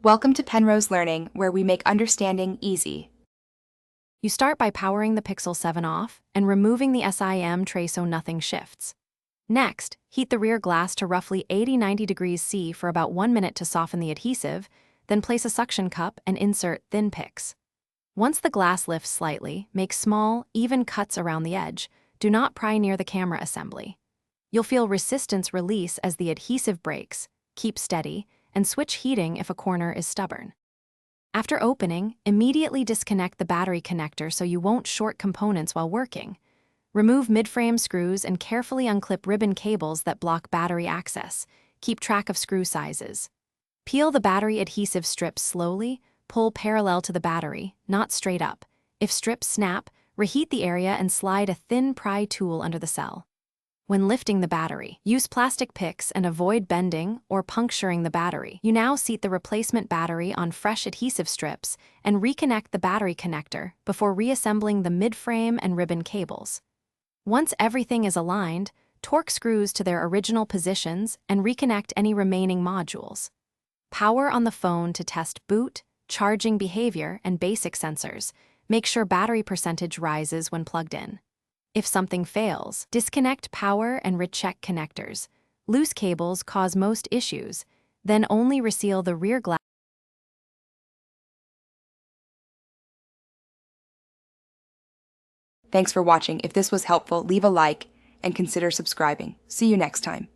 Welcome to Penrose Learning, where we make understanding easy. You start by powering the Pixel 7 off and removing the SIM tray so nothing shifts. Next, heat the rear glass to roughly 80-90 degrees C for about 1 minute to soften the adhesive, then place a suction cup and insert thin picks. Once the glass lifts slightly, make small, even cuts around the edge. Do not pry near the camera assembly. You'll feel resistance release as the adhesive breaks. Keep steady, and switch heating if a corner is stubborn. After opening, immediately disconnect the battery connector so you won't short components while working. Remove mid-frame screws and carefully unclip ribbon cables that block battery access. Keep track of screw sizes. Peel the battery adhesive strips slowly, pull parallel to the battery, not straight up. If strips snap, reheat the area and slide a thin pry tool under the cell. When lifting the battery, use plastic picks and avoid bending or puncturing the battery. You now seat the replacement battery on fresh adhesive strips and reconnect the battery connector before reassembling the mid-frame and ribbon cables. Once everything is aligned, torque screws to their original positions and reconnect any remaining modules. Power on the phone to test boot, charging behavior, and basic sensors. Make sure battery percentage rises when plugged in. If something fails, disconnect power and recheck connectors. Loose cables cause most issues, then only reseal the rear glass. Thanks for watching. If this was helpful, leave a like and consider subscribing. See you next time.